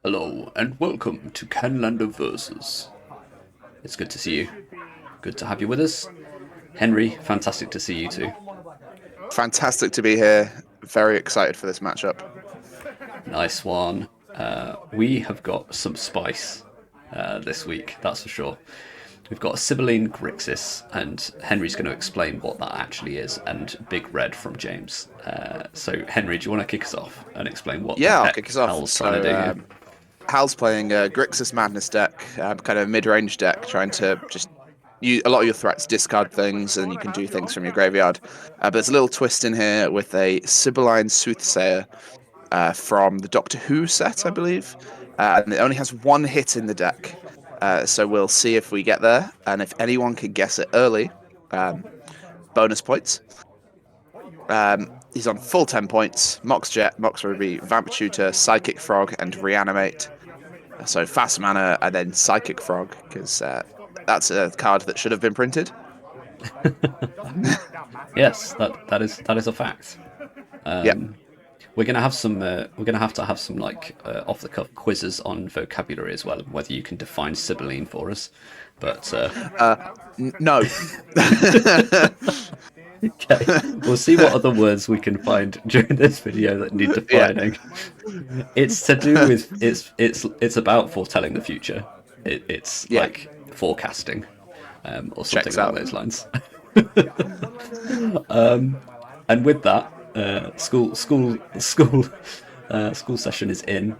Hello, and welcome to Canlander Versus. It's good to see you. Good to have you with us. Henry, fantastic to see you too. Fantastic to be here. Very excited for this matchup. Nice one. We have got some spice this week, that's for sure. We've got Sibylline Grixis, and Henry's going to explain what that actually is, and Big Red from James. So, Henry, do you want to kick us off and explain what the Yeah, I'll heck kick us off. Hal's trying to do here? Hal's playing a Grixis Madness deck, kind of mid-range deck, trying to just use a lot of your threats, discard things, and you can do things from your graveyard. But there's a little twist in here with a Sibylline Soothsayer from the Doctor Who set, I believe. And it only has one hit in the deck. So we'll see if we get there. And if anyone can guess it early, bonus points. He's on full 10 points. Mox Jet, Mox Ruby, Vamp Tutor, Psychic Frog, and Reanimate. So fast mana and then Psychic Frog, because that's a card that should have been printed. Yes, that is a fact. Yeah. We're gonna have some. We're gonna have to have some like off-the-cuff quizzes on vocabulary as well, whether you can define Sibylline for us. But No. okay, we'll see what other words we can find during this video that need defining. Yeah. It's to do with it's about foretelling the future. It's like forecasting, or something along those lines. And with that. School session is in.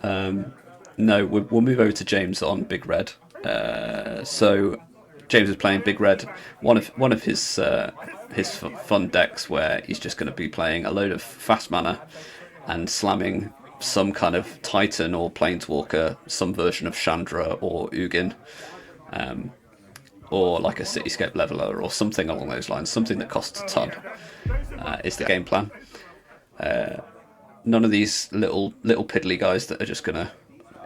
No, we'll move over to James on Big Red. So James is playing Big Red, one of his fun decks where he's just going to be playing a load of fast mana and slamming some kind of Titan or Planeswalker, some version of Chandra or Ugin. Or like a Cityscape Leveler or something along those lines, something that costs a ton, is the game plan. None of these little piddly guys that are just going to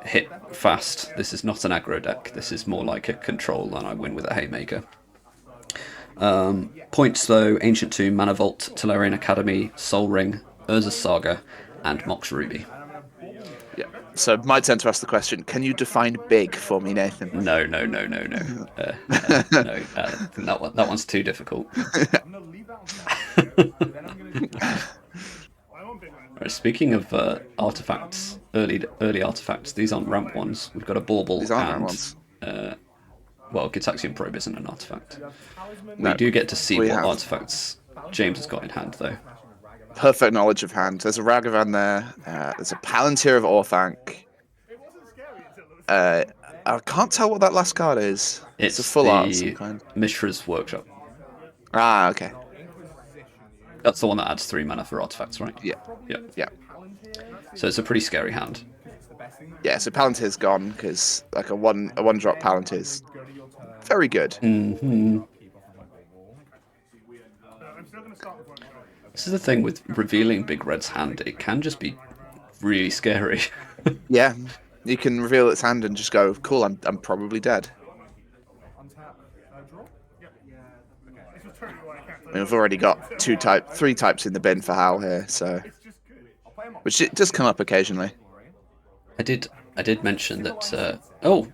hit fast. This is not an aggro deck. This is more like a control, and I win with a Haymaker. Points though: Ancient Tomb, Mana Vault, Tellurian Academy, Soul Ring, Urza's Saga, and Mox Ruby. Yeah. So my turn to ask the question: can you define big for me, Nathan? No. No. That one's too difficult. Right, speaking of artifacts, early artifacts, these aren't ramp ones. We've got a Bauble. These aren't ramp ones. Well, Gitaxian Probe isn't an artifact. We do get to see what artifacts James has got in hand, though. Perfect knowledge of hand. There's a Ragavan there. There's a Palantir of Orthanc. I can't tell what that last card is. It's a full art of some kind. Mishra's Workshop. Ah, okay. That's the one that adds 3 mana for artifacts, right? Yeah. So it's a pretty scary hand. Yeah, so Palantir's gone because like a one drop Palantir's very good. Mm-hmm. This is the thing with revealing Big Red's hand. It can just be really scary. Yeah, you can reveal its hand and just go, cool, I'm probably dead. I mean, we've already got 3 types in the bin for Hal here, so which it does come up occasionally. I did mention that. Oh,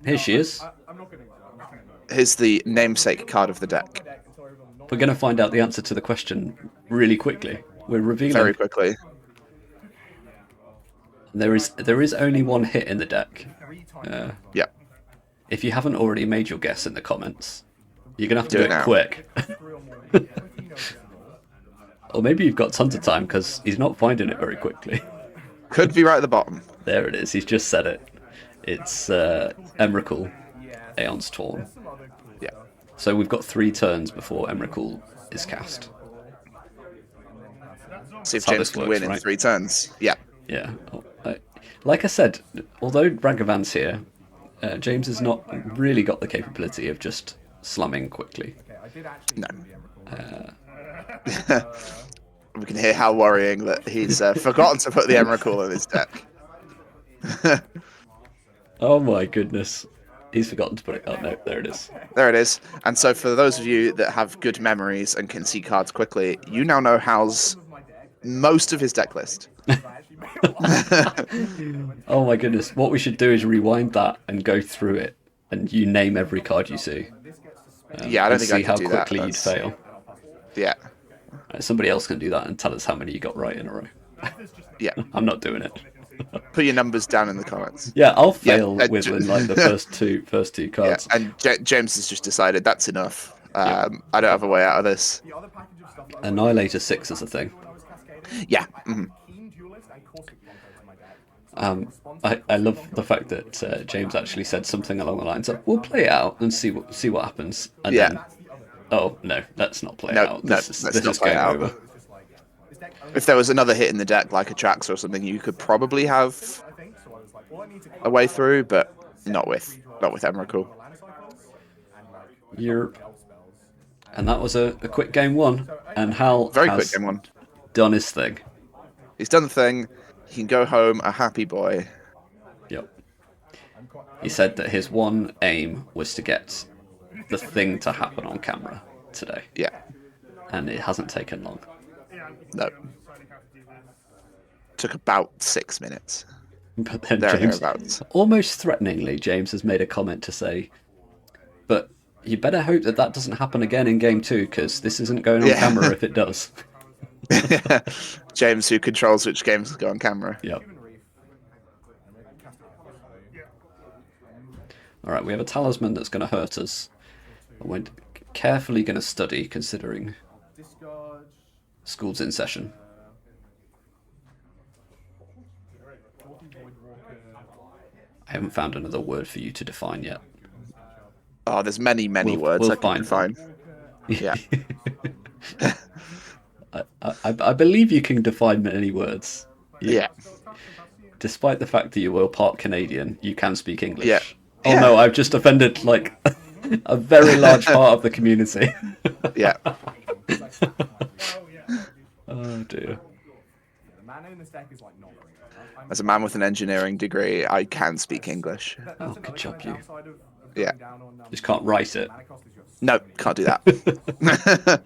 here she is. Here's the namesake card of the deck. We're going to find out the answer to the question really quickly. We're revealing very quickly. There is only one hit in the deck. Yeah. If you haven't already made your guess in the comments, you're going to have to do it quick. Or maybe you've got tons of time because he's not finding it very quickly. Could be right at the bottom. There it is. He's just said it. It's Emrakul, Aeon's Torn. Yeah. So we've got 3 turns before Emrakul is cast. See if James can win in 3 turns. Yeah. Yeah. Like I said, although Ragavan's here, James has not really got the capability of just slumming quickly. No. We can hear how worrying that he's forgotten to put the Emrakul in his deck. Oh my goodness. He's forgotten to put it. Oh no, there it is. There it is. And so for those of you that have good memories and can see cards quickly, you now know Hal's most of his deck list. Oh my goodness! What we should do is rewind that and go through it, and you name every card you see, Yeah, I don't and think I see could how do that. quickly you'd fail. Yeah, Somebody else can do that and tell us how many you got right in a row. yeah. I'm not doing it. Put your numbers down in the comments. Yeah, I'll Yeah, fail within like the first two Yeah, cards. and James has just decided that's enough. Yep. I don't have a way out of this. Annihilator 6 is a thing. Yeah. I love the fact that James actually said something along the lines of, "We'll play it out and see what happens." And Yeah. then, oh no, let's not play it No, out. no, This let's not is play it game out. over. If there was another hit in the deck, like a Trax or something, you could probably have a way through, but not with Emrakul. And that was a quick game one. And Hal Very has quick game one. done his thing. He's done the thing. He can go home a happy boy. Yep. He said that his one aim was to get the thing to happen on camera today. Yeah. And it hasn't taken long. No. Took about 6 minutes. But then Thereabouts. James, almost threateningly, James has made a comment to say, but you better hope that doesn't happen again in game 2, because this isn't going on camera if it does. James, who controls which games go on camera. Yep. Alright, we have a talisman that's going to hurt us. And we're carefully going to study, considering school's in session. I haven't found another word for you to define yet. Oh, there's many words we'll I can find. Yeah. I believe you can define many words. Yeah. Despite the fact that you were part Canadian, you can speak English. Yeah. Oh no, I've just offended like a very large part of the community. Yeah. Oh dear. As a man with an engineering degree, I can speak English. Oh, good job, you. Yeah. Just can't write it. No, can't do that.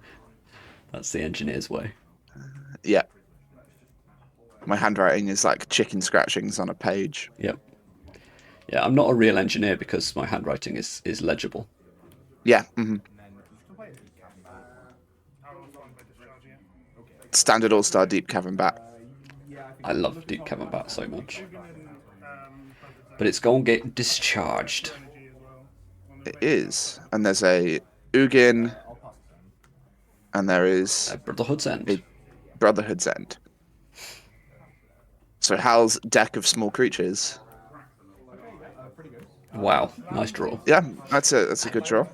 That's the engineer's way. Yeah. My handwriting is like chicken scratchings on a page. Yep. Yeah, I'm not a real engineer because my handwriting is legible. Yeah. Standard All-Star Deep Cavern Bat. I love Deep Cavern Bat so much. But it's going to get discharged. It is. And there's a Ugin. And there is Brotherhood's End. a Brotherhood's End. So Hal's deck of small creatures. Wow, nice draw. Yeah, that's a good draw.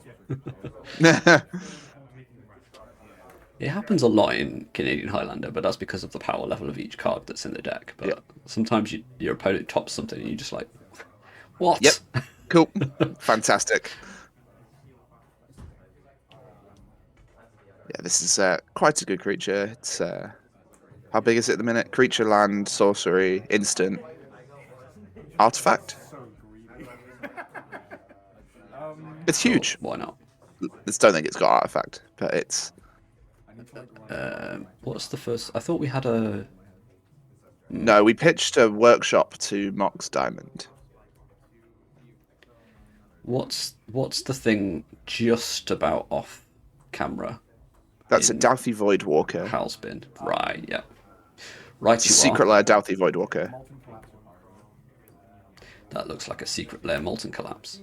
It happens a lot in Canadian Highlander, but that's because of the power level of each card that's in the deck. But sometimes your opponent tops something and you just like, what? Yep. Cool. Fantastic. Yeah, this is quite a good creature. It's how big is it at the minute? Creature, land, sorcery, instant, artifact. It's huge. Sure, why not? I just don't think it's got artifact, but it's. What's the first? I thought we had a. No, we pitched a workshop to Mox Diamond. What's the thing just about off camera? That's a Douthie Voidwalker. Hal's bin. Right, yeah. Right, It's a secret lair Douthie Voidwalker. That looks like a secret lair Molten Collapse.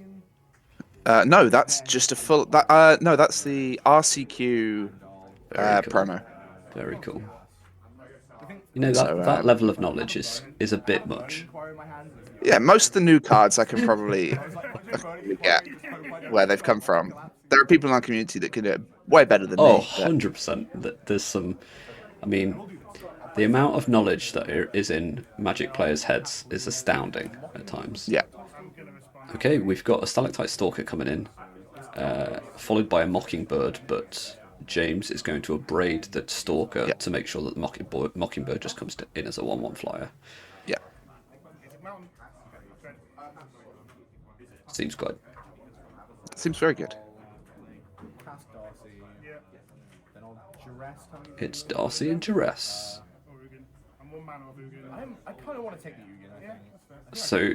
No, that's just a full. No, that's the RCQ Very cool. promo. Very cool. You know, that level of knowledge is a bit much. Yeah, most of the new cards I can probably get where they've come from. There are people in our community that can do it way better than Oh, me. 100%. There's some... I mean, the amount of knowledge that is in Magic players' heads is astounding at times. Yeah. Okay, we've got a Stalactite Stalker coming in, followed by a Mockingbird, but James is going to abrade the Stalker to make sure that the Mockingbird just comes in as a 1/1 flyer. Yeah. Seems good. Seems very good. It's Darcy and Duress. I kind of want to take the Ugin, I think. So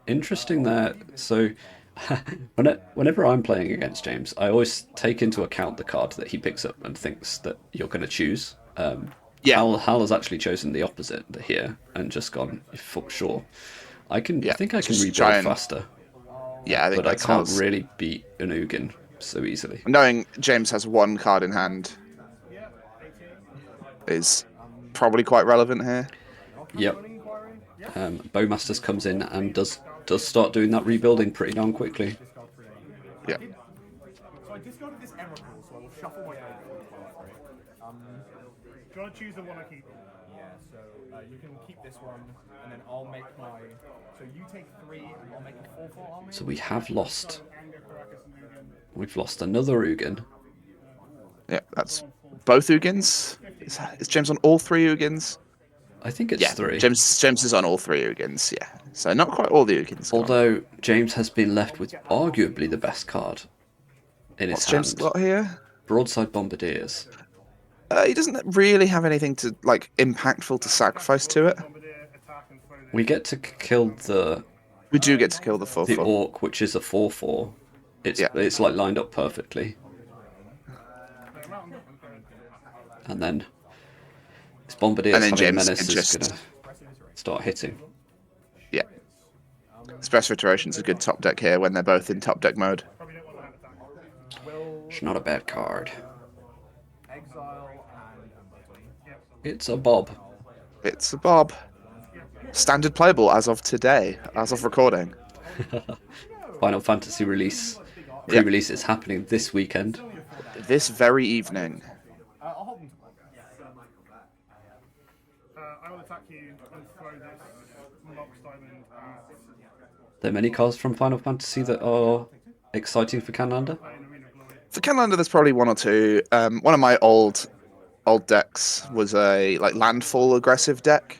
interesting there. So whenever I'm playing against James, I always take into account the card that he picks up and thinks that you're going to choose. Yeah. Hal has actually chosen the opposite here and just gone, sure. I think I can just rebuild try and- faster, Yeah, I think but I that's can't how. really beat an Ugin so easily. Knowing James has one card in hand is probably quite relevant here. Yep. Bowmasters comes in and does start doing that rebuilding pretty darn quickly. Yeah. So I discarded this Emrakul, so I will shuffle my deck. Do you want to choose the one I keep? Yeah, so you can keep this one, and then I'll make my. So you take 3, and I'll make a 4/4 army. So we have lost. Anger, Caracas, and Ugin. We've lost another Ugin. Yeah, that's both Ugins. Is James on all 3 Ugins? I think it's Yeah, 3. James is on all 3 Ugins. Yeah, so not quite all the Ugins. gone. Although James has been left with arguably the best card in his What's James hand. got here? Broadside Bombardiers. He doesn't really have anything to impactful to sacrifice to it. Bombardier, attack, and throw the We get to kill the We do get to kill the 4/4. Orc, which is a 4/4. It's like lined up perfectly. And then this Bombardier And then having James Menace can is just- going to start hitting. Yeah. Special Iteration's a good top deck here when they're both in top deck mode. probably don't want to hand attack. It's not a bad card. Exile and button. It's a Bob. It's a Bob. Standard playable as of today, as of recording. Final Fantasy release. Pre-release is happening this weekend. This very evening. I'll hold them to one. I will attack you and throw this Mox Diamond at There are many cards from Final Fantasy that are exciting for Canlander. an Arena of Glory. For Canlander, there's probably 1 or 2. One of my old decks was a landfall aggressive deck.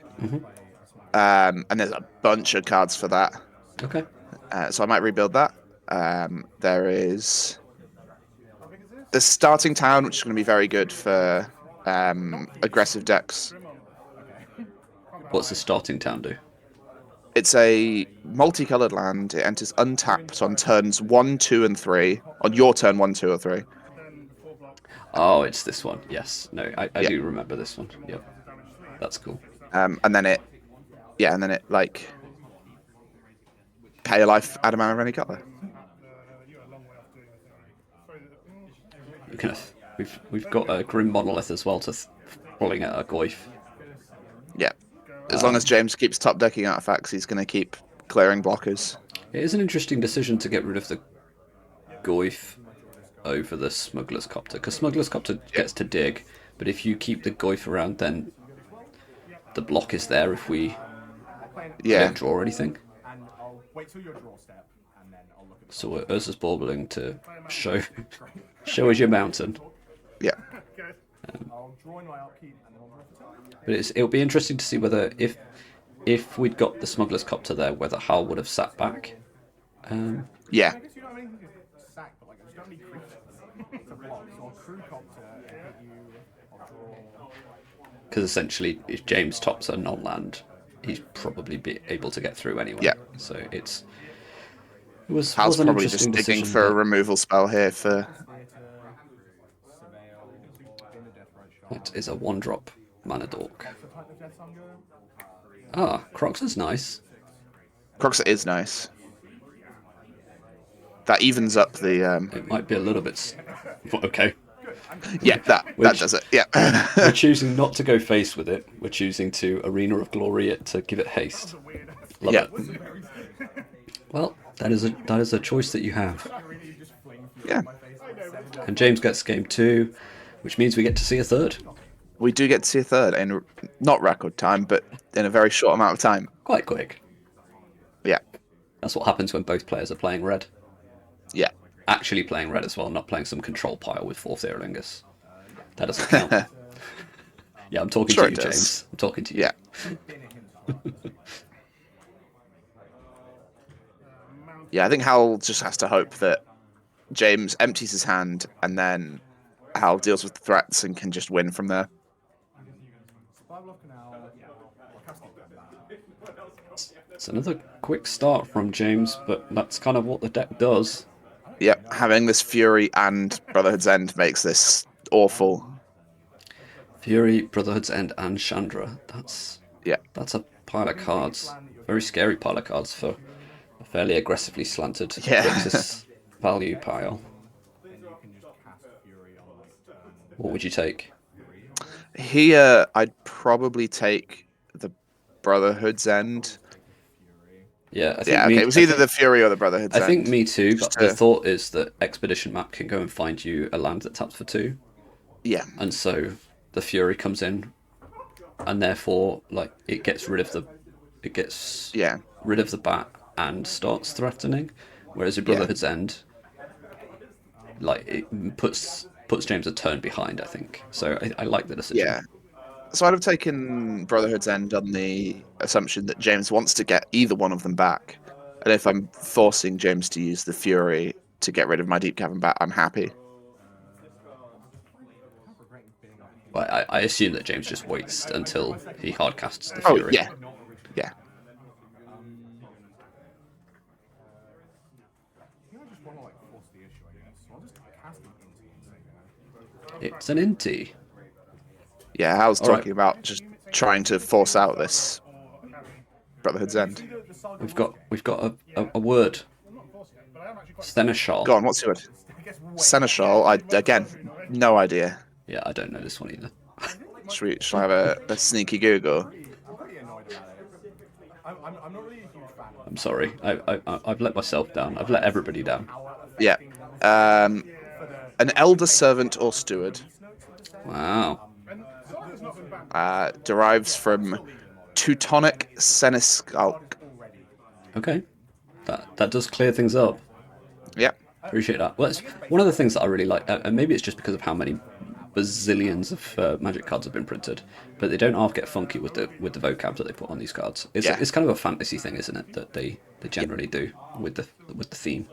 And there's a bunch of cards for that. Okay. So I might rebuild that. There is the Starting Town, which is going to be very good for aggressive decks. What's the starting town do? It's a multicolored land. It enters untapped on turns 1, 2, and 3. On your turn 1, 2, or 3. Then 4 blocks. Oh, it's this one. Yes. No, I Yeah. do remember this one. Yep. That's cool. And then it pay a life Adamant of any color. You're a long way off doing this. We're gonna, we've got a Grim Monolith as well to pulling at a Goyf. Yeah. As long as James keeps top decking artifacts, he's going to keep clearing blockers. It is an interesting decision to get rid of the Goyf over the Smuggler's Copter, because Smuggler's Copter gets to dig, but if you keep the Goyf around, then the block is there if we Yeah. don't draw anything. And I'll wait till your draw step, and then I'll look at the So Urza's Baubbling to show us your mountain. Yeah. I'll draw in my upkeep, and then I'll draw for turn. But it'll be interesting to see whether if we'd got the Smuggler's Copter there, whether Hal would have sat back. Yeah. I guess you don't have anything to sack, but I just don't need creatures to block. So I'll crew copter, and hit you. I'll draw. Because essentially, if James tops a non-land, he's probably be able to get through anyway. Yeah. So it was Hal's an probably just interesting digging decision, for a but removal spell here for. That is a 1-drop mana dork. Ah, Crocs is nice. Croxer is nice. That evens up the. It might be a little bit. Okay. Yeah, that does it. Yeah. We're choosing not to go face with it. We're choosing to Arena of Glory it to give it haste. Love Yeah. it. Well, that is a choice that you have. Yeah. And James gets game 2, which means we get to see a third. We do get to see a third in not record time, but in a very short amount of time. Quite quick. Yeah. That's what happens when both players are playing red. Yeah. Actually playing red as well, not playing some control pile with 4th Aerolingus. That doesn't count. Yeah, I'm talking Sure to you, it does. James. I'm talking to you. Yeah. Yeah, I think Hal just has to hope that James empties his hand and then Hal deals with the threats and can just win from there. Five-Love Canal, or casting that. It's another quick start from James, but that's kind of what the deck does. Yep, having this Fury and Brotherhood's End makes this awful. Fury, Brotherhood's End, and Chandra. That's a pile of cards. Very scary pile of cards for a fairly aggressively slanted Grixis value pile. What would you take? Here, I'd probably take the Brotherhood's End. Yeah, I think Okay. It was either the Fury or the Brotherhood's End. I think me too, but the thought is that Expedition Map can go and find you a land that taps for 2. Yeah. And so the Fury comes in, and therefore, like, it gets rid of the bat and starts threatening. Whereas your Brotherhood's End, like, it puts James a turn behind, I think. So I like the decision. Yeah. So I'd have taken Brotherhood's End on the assumption that James wants to get either one of them back. And if I'm forcing James to use the Fury to get rid of my Deep Cavern Bat, I'm happy. Well, I assume that James just waits until he hardcasts the Oh, Fury. yeah. I just want to like force the issue, I guess. So I'll just cast it into It's an Inti. Yeah, I was All right. talking about just trying to force out this Brotherhood's End. We've got a word. Seneschal. Go on, what's your word? Seneschal, again, no idea. Yeah, I don't know this one either. Shall I have a sneaky Google? I'm pretty annoyed about it. I'm not really a huge fan of I'm sorry. I've let myself down. I've let everybody down. Yeah. An elder servant or steward Wow. derives from Teutonic Senescalc. Okay. That does clear things up. Yep. Appreciate that. Well, it's one of the things that I really like, and maybe it's just because of how many bazillions of Magic cards have been printed, but they don't half get funky with the vocab that they put on these cards. It's kind of a fantasy thing, isn't it? That they generally do with the theme.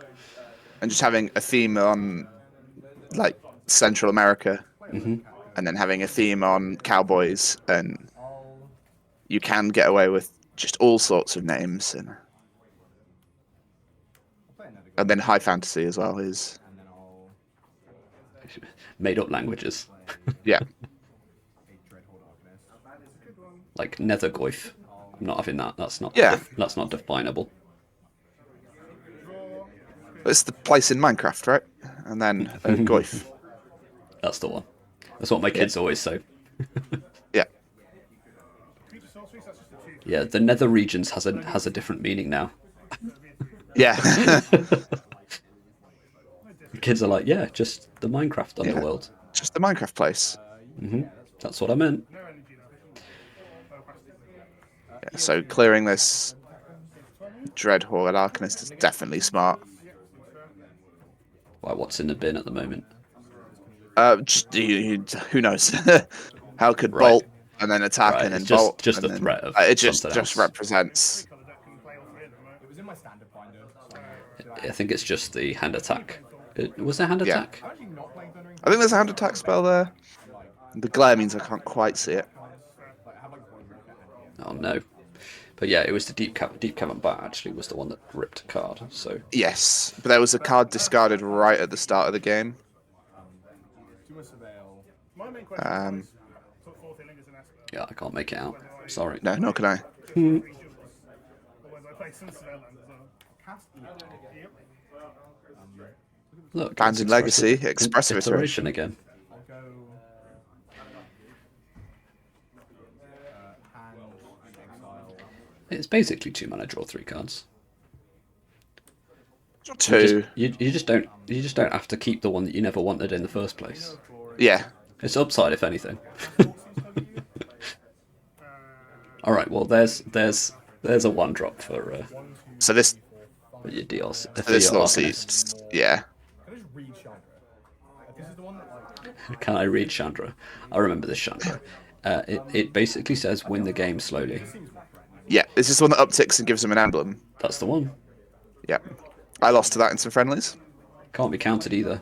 And just having a theme on like Central America, Mm-hmm. and then having a theme on cowboys, and you can get away with just all sorts of names, and then high fantasy as well is Made up languages. yeah. Like Nethergoyf. I'm not having that. That's not. Yeah. That's not definable. It's the place in Minecraft, right? And then Goyf. That's the one. That's what my kids always say. Yeah. Yeah, the Nether regions has a different meaning now. Yeah. The kids are like, yeah, just the Minecraft underworld. Just the Minecraft place. That's what I meant. Yeah, so clearing this Dreadhorde Arcanist is definitely smart. Why, what's in the bin at the moment? Who knows? How could Right. bolt and then attack Right, and then it's just- bolt? just and the then, threat of it just something else. represents. it. Was in my standard binder. So I think it's just the hand attack. Was there hand attack? I'm actually not playing Thundering. I think there's a hand attack spell there. The glare means I can't quite see it. Like, I have like one rocket. Oh no. But yeah, it was the Deep Cavern Bat actually was the one that ripped a card. So Yes, but there was a card discarded right at the start of the game. Do a surveil. My main question Um, is, put 4 Lingers in Esper. yeah, I can't make it out. Sorry. No, nor can I. Otherwise I play some Sibylline as well. Cast Evil. Yep. Look, Banned it's in Legacy, expressive. expressive iteration. again. I'll go. Hand exile. It's basically 2 mana, draw 3 cards. Two. You just don't have to keep the one that you never wanted in the first place. Yeah. It's upside if anything. All right, well there's a 1-drop for So this your DLC. For this your little Arcanist. seat. Yeah. Can I just read Chandra? This is the one that like. Can I read Chandra? I remember this Chandra. It basically says win the game slowly. Yeah. Is this the one that upticks and gives them an emblem? That's the one. Yeah. I lost to that in some friendlies. Can't be counted either.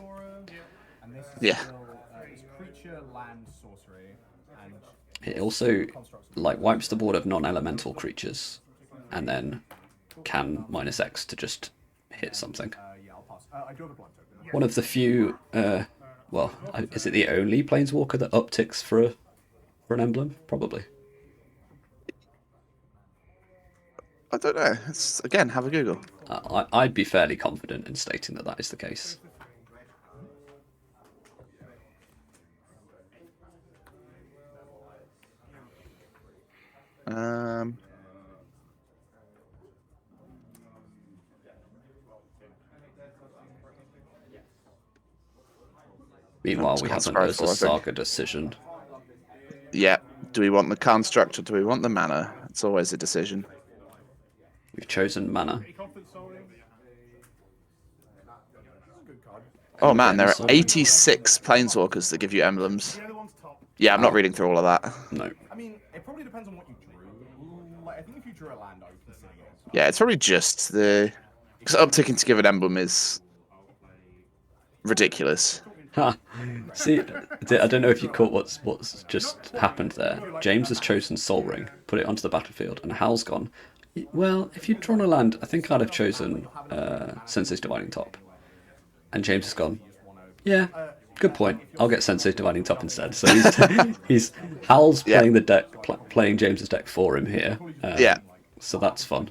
And this is Yeah. still, it's creature, land, sorcery, and It also construct like wipes the board of non-elemental creatures, and then can -X to just hit something. Yeah, I'll pass. I do have a blind token. One of the few, well, is it the only planeswalker that upticks for an emblem? Probably. I don't know. It's, again, have a Google. I'd be fairly confident in stating that is the case. Meanwhile, we have an Urza Saga decision. Yeah. Do we want the construct or do we want the mana? It's always a decision. We've chosen mana. Oh man, there are 86 planeswalkers that give you emblems. Yeah, I'm not reading through all of that. No. I mean, it probably depends on what you drew. Like, I think if you drew a land, I would consider it. Yeah, it's probably just the... Because upticking to give an emblem is ridiculous. Ha! See, I don't know if you caught what's just happened there. James has chosen Soul Ring, put it onto the battlefield, and Hal's gone, well, if you'd drawn a land, I think I'd have chosen Sensei's Dividing Top. And James has gone, yeah, good point. I'll get Sensei's Dividing Top instead. So he's Hal's playing the deck, playing James's deck for him here. Yeah. So that's fun.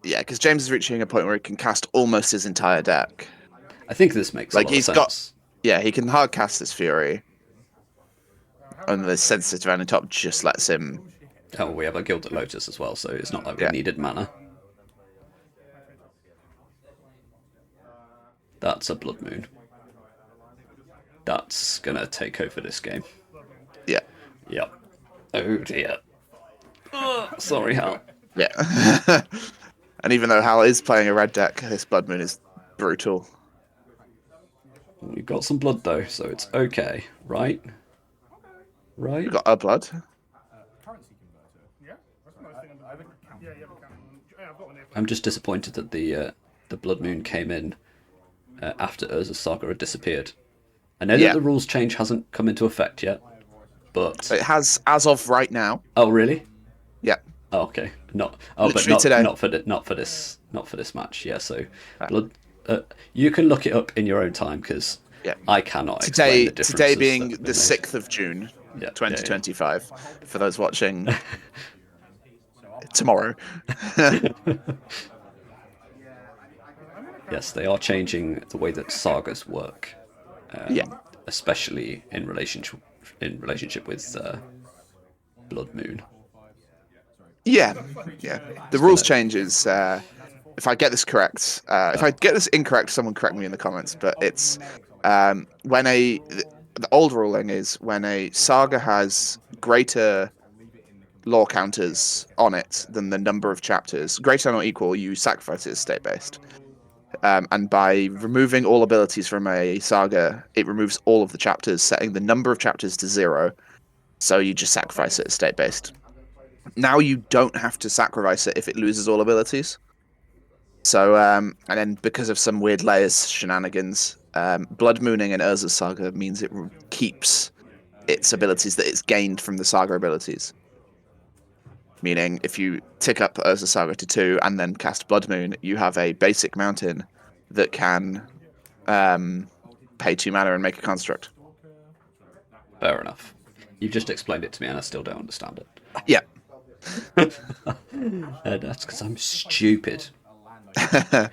Yeah, because James is reaching a point where he can cast almost his entire deck. I think this makes a lot of sense. Yeah, he can hard cast his Fury. And the Sensei's Dividing Top just lets him... Oh, we have a Gilded Lotus as well, so it's not like we needed mana. That's a Blood Moon. That's gonna take over this game. Yeah. Yep. Oh dear. Sorry, Hal. Yeah. And even though Hal is playing a red deck, this Blood Moon is brutal. We've got some blood though, so it's okay, right? Right? We've got a blood. Currency converter. Yeah, that's a nice thing. I have a counter. Yeah, you have a counter. Yeah, I've got one here. I'm just disappointed that the Blood Moon came in after Urza's Saga had disappeared. I know that the rules change hasn't come into effect yet, but It has, as of right now. oh really? Yeah. Oh, okay. Not oh, Literally but not today. not for this match. Yeah. So blood. You can look it up in your own time because I cannot explain the differences. Today being the 6th of June, Yeah, 2025. For those watching tomorrow. Yes, they are changing the way that sagas work. Especially in relationship with Blood Moon. Yeah. The rules changes. If I get this correct, if I get this incorrect, someone correct me in the comments. But it's when the old ruling is when a saga has greater lore counters on it than the number of chapters, greater than or equal, you sacrifice it as state based. And by removing all abilities from a saga, it removes all of the chapters, setting the number of chapters to 0. So you just sacrifice it as state based. Now you don't have to sacrifice it if it loses all abilities. So, and then because of some weird layers shenanigans, Blood Mooning in Urza's Saga means it keeps its abilities that it's gained from the Saga abilities. Meaning, if you tick up Urza's Saga to 2 and then cast Blood Moon, you have a basic mountain that can pay 2 mana and make a construct. Fair enough. You've just explained it to me and I still don't understand it. Yeah. That's because I'm stupid. I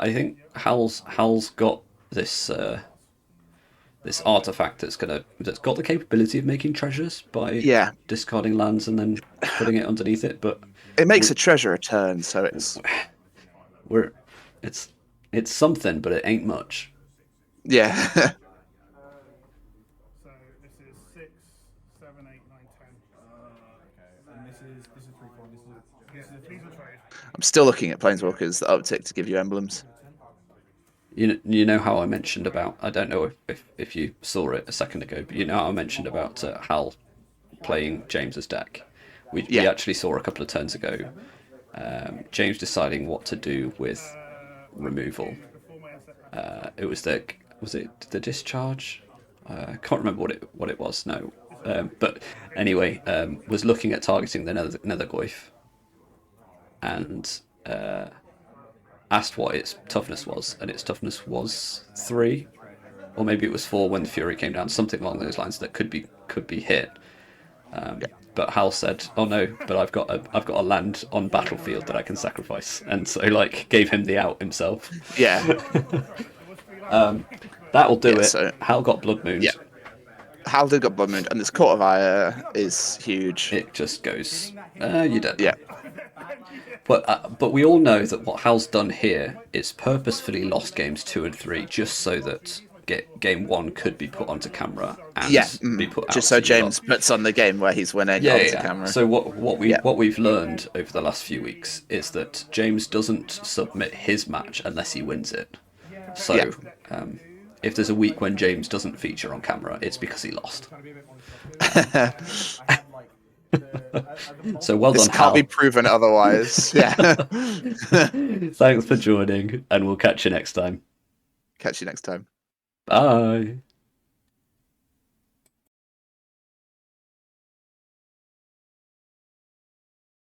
think Hal's got this this artifact that's got the capability of making treasures by discarding lands and then putting it underneath it, but it makes a treasure a turn, so it's something, but it ain't much. Yeah. So this is 6, 7, 8, 9, 10. And this is 3, 4. These are trade. I'm still looking at Planeswalkers that uptick to give you emblems. You know how I mentioned about, I don't know if you saw it a second ago, but you know how I mentioned about Hal playing James's deck. We actually saw a couple of turns ago James deciding what to do with removal. It was the was it the discharge? I can't remember what it was. No, but anyway, was looking at targeting the nether goyf, and asked what its toughness was, and its toughness was 3, or maybe it was 4 when the fury came down, something along those lines that could be hit. But Hal said, "Oh no, but I've got a land on battlefield that I can sacrifice," and so like gave him the out himself. Yeah. That'll do it. So, Hal got blood mooned. Yeah. Hal did got blood mooned, and this Court of Ire is huge. It just goes, you're dead. Yeah. But we all know that what Hal's done here is purposefully lost games 2 and 3 just so that game 1 could be put onto camera and be put out. Just so to you lot. James puts on the game where he's winning onto camera. So what we've learned over the last few weeks is that James doesn't submit his match unless he wins it. So if there's a week when James doesn't feature on camera, it's because he lost. So well This done, can't Hal. be proven otherwise. Yeah. Thanks for joining, and we'll catch you next time. Catch you next time. Bye.